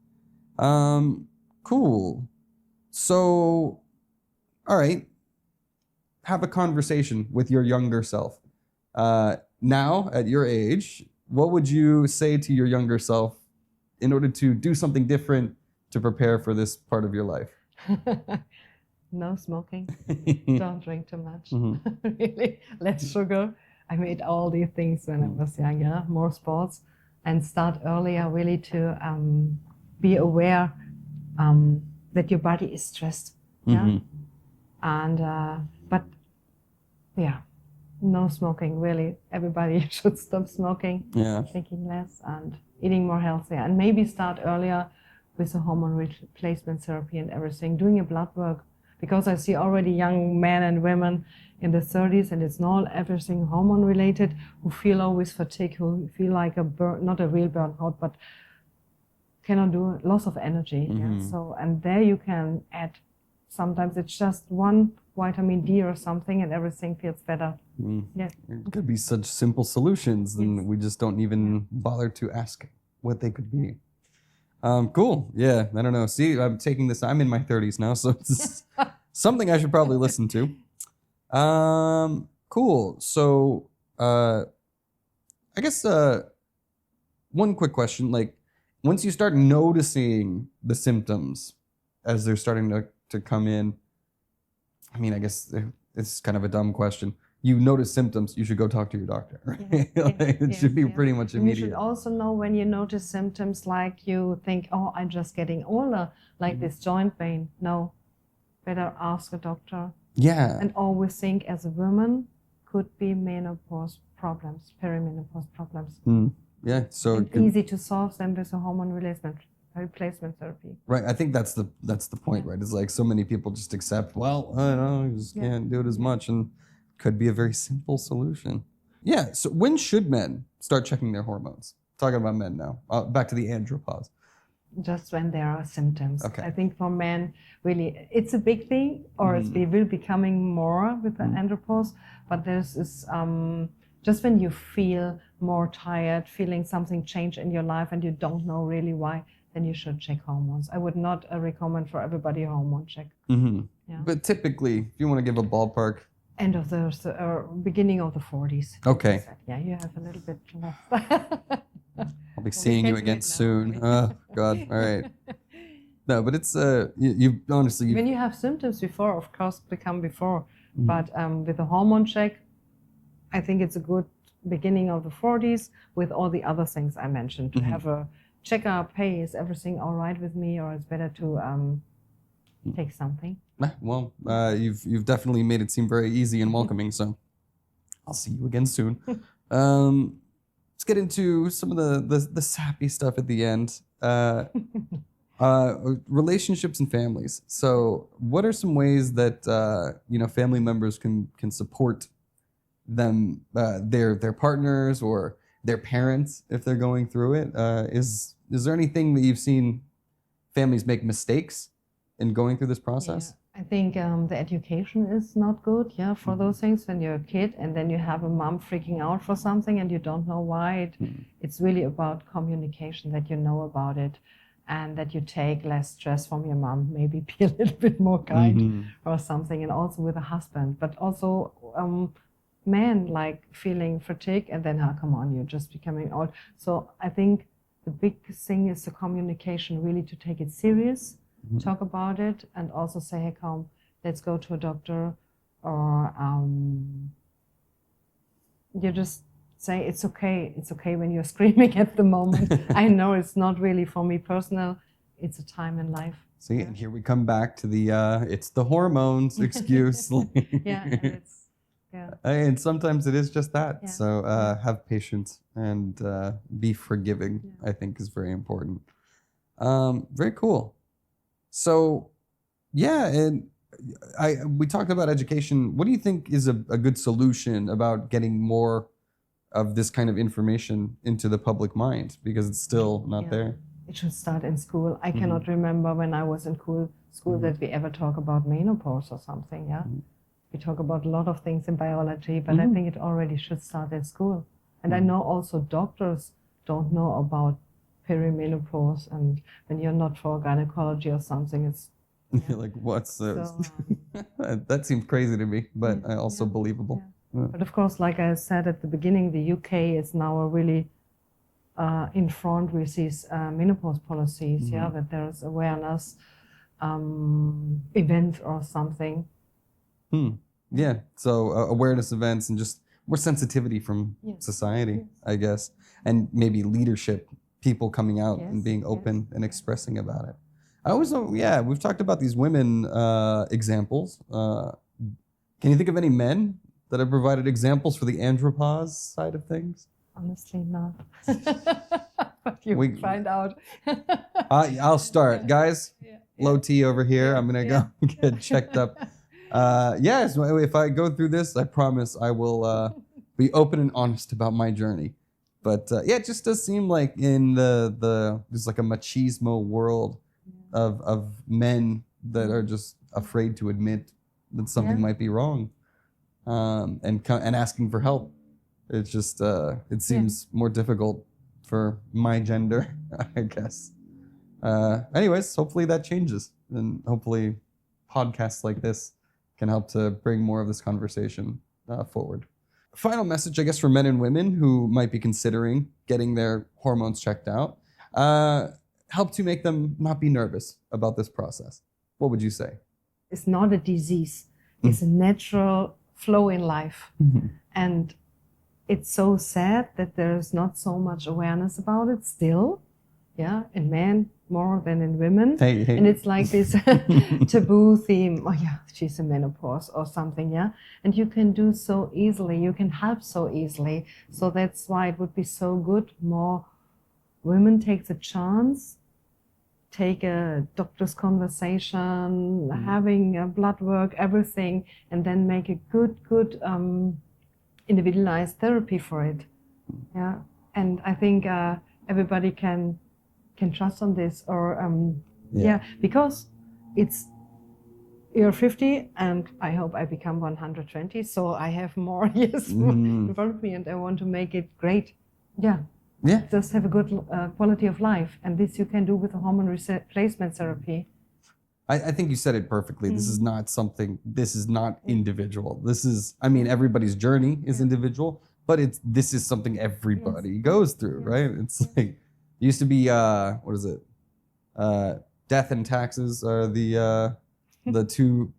S3: Cool. So, all right, have a conversation with your younger self. Now, at your age, what would you say to your younger self in order to do something different to prepare for this part of your life?
S2: No smoking. Don't drink too much. Really, less sugar. I made all these things when I was younger, more sports, and start earlier really to be aware that your body is stressed. And no smoking, really. Everybody should stop smoking,
S3: Yeah.
S2: drinking less, and eating more healthier. And maybe start earlier with the hormone replacement therapy and everything, doing a blood work. Because I see already young men and women in the 30s, and it's not everything hormone related, who feel always fatigue, who feel like not a real burnout, but cannot do loss of energy. Yeah? So, and there you can add, sometimes it's just one vitamin D or something, and everything feels better. Yeah.
S3: It could be such simple solutions, and we just don't even bother to ask what they could be. Cool. Yeah, I don't know. See, I'm taking this. I'm in my 30s now, so it's something I should probably listen to. Cool. So, I guess one quick question: like, once you start noticing the symptoms as they're starting to come in, I mean, I guess it's kind of a dumb question. You notice symptoms, you should go talk to your doctor. Right? It should be pretty much immediate.
S2: You should also know when you notice symptoms like you think, oh, I'm just getting older, like this joint pain. No, better ask a doctor.
S3: Yeah.
S2: And always think, as a woman, could be menopause problems, perimenopause problems.
S3: Yeah, so
S2: it's easy to solve them with a hormone replacement therapy.
S3: Right, I think that's the point, right? It's like so many people just accept, well, I don't know, you just can't do it as much, and could be a very simple solution. Yeah, so when should men start checking their hormones? Talking about men now. Back to the andropause.
S2: Just when there are symptoms.
S3: Okay.
S2: I think for men, really, it's a big thing, or it will be becoming more with the andropause, but there's this, just when you feel more tired, feeling something change in your life and you don't know really why, then you should check hormones. I would not recommend for everybody a hormone check. Yeah.
S3: But typically, if you want to give a ballpark,
S2: end of the beginning of the 40s.
S3: Okay.
S2: Yeah, you have a little bit left.
S3: I'll be seeing you again soon. Oh God! All right. No, but it's you honestly.
S2: When you have symptoms before, of course, become before. But with a hormone check, I think it's a good beginning of the 40s with all the other things I mentioned. To have a checkup. Hey, is everything all right with me, or it's better to take something?
S3: Well, you've definitely made it seem very easy and welcoming. So I'll see you again soon. Let's get into some of the sappy stuff at the end. Relationships and families. So, what are some ways that family members can support them, their partners or their parents if they're going through it? Is there anything that you've seen families make mistakes in going through this process?
S2: Yeah. I think the education is not good, for those things. When you're a kid and then you have a mom freaking out for something and you don't know why, it's really about communication, that you know about it and that you take less stress from your mom, maybe be a little bit more kind or something, and also with a husband. But also men like feeling fatigue and then, come on, you're just becoming old. So I think the big thing is the communication, really to take it serious. Talk about it and also say, hey, come, let's go to a doctor, or you just say it's okay when you're screaming at the moment. I know it's not really for me personal, it's a time in life.
S3: See, and here we come back to the it's the hormones excuse. And sometimes it is just that. Yeah. So have patience and be forgiving, I think is very important. Very cool. So, and we talked about education. What do you think is a good solution about getting more of this kind of information into the public mind? Because it's still not there.
S2: It should start in school. I cannot remember when I was in school that we ever talk about menopause or something, We talk about a lot of things in biology, but I think it already should start in school. And I know also doctors don't know about perimenopause, and when you're not for gynecology or something, it's
S3: like, what's this? That seems crazy to me, but also believable. Yeah.
S2: But of course, like I said at the beginning, the UK is now really in front with these menopause policies, that there's awareness event or something.
S3: Yeah, so awareness events and just more sensitivity from society, I guess, and maybe leadership, people coming out and being open and expressing about it. I always know, we've talked about these women examples. Can you think of any men that I provided examples for the andropause side of things?
S2: Honestly, not. But you
S3: We-
S2: find out.
S3: I'll start. Guys, low T over here. I'm going to go get checked up. Yes, if I go through this, I promise I will be open and honest about my journey. But yeah, it just does seem like in there's like a machismo world of men that are just afraid to admit that something might be wrong, and asking for help. It's just it seems more difficult for my gender, I guess. Anyways, hopefully that changes, and hopefully podcasts like this can help to bring more of this conversation forward. Final message, I guess, for men and women who might be considering getting their hormones checked out. Help to make them not be nervous about this process. What would you say?
S2: It's not a disease. It's a natural flow in life. And it's so sad that there's not so much awareness about it still. Yeah, in men more than in women.
S3: Hey.
S2: And it's like this taboo theme. Oh yeah, she's in menopause or something, yeah. And you can do so easily. You can help so easily. So that's why it would be so good more women take the chance, take a doctor's conversation, having a blood work, everything, and then make a good individualized therapy for it. Yeah, and I think everybody can trust on this, or because you're 50 and I hope I become 120, so I have more years in front of me, and I want to make it great. Yeah. Just have a good quality of life, and this you can do with a hormone replacement therapy.
S3: I think you said it perfectly. This is not individual. Everybody's journey is individual, but this is something everybody goes through, right? It's like, it used to be, what is it? Death and taxes are the two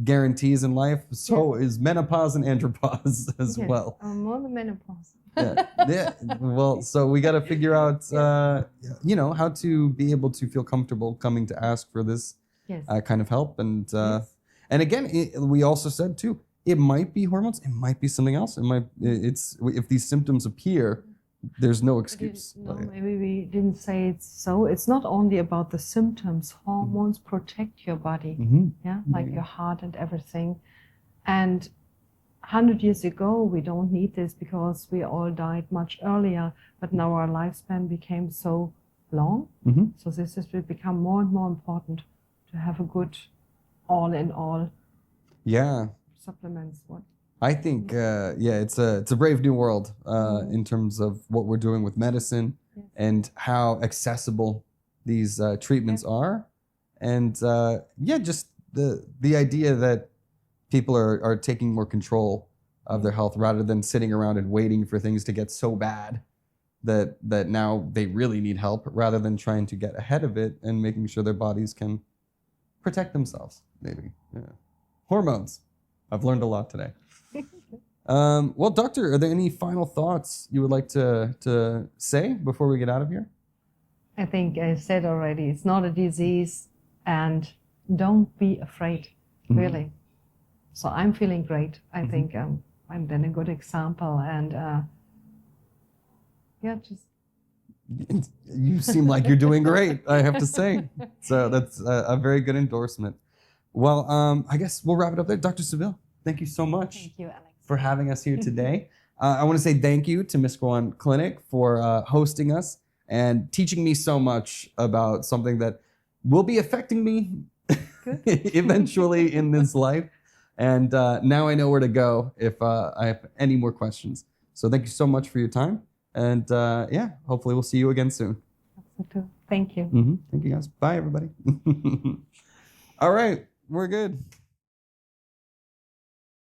S3: guarantees in life. So is menopause and andropause as well.
S2: More than menopause.
S3: Yeah. Well, so we got to figure out, how to be able to feel comfortable coming to ask for this kind of help. And again, we also said too, it might be hormones, it might be something else. If these symptoms appear, there's no excuse.
S2: Maybe we didn't say it's so. It's not only about the symptoms. Hormones protect your body, like your heart and everything. And 100 years ago, we don't need this because we all died much earlier. But now our lifespan became so long. So this will become more and more important to have a good all-in-all supplements.
S3: I think, it's a brave new world in terms of what we're doing with medicine and how accessible these treatments are. And just the idea that people are taking more control of their health rather than sitting around and waiting for things to get so bad that now they really need help, rather than trying to get ahead of it and making sure their bodies can protect themselves, maybe. Yeah. Hormones. I've learned a lot today. Well, doctor, are there any final thoughts you would like to say before we get out of here?
S2: I think I said already, it's not a disease, and don't be afraid, really. So I'm feeling great. I think I'm then a good example, and just.
S3: You seem like you're doing great, I have to say. So that's a very good endorsement. Well, I guess we'll wrap it up there. Dr. Sybille, thank you so much.
S2: Thank you, Alex,
S3: for having us here today. I want to say thank you to Miskawaan Clinic for hosting us and teaching me so much about something that will be affecting me eventually in this life. And now I know where to go if I have any more questions. So thank you so much for your time. And hopefully we'll see you again soon.
S2: Thank you.
S3: Thank you, guys. Bye, everybody. All right, we're good.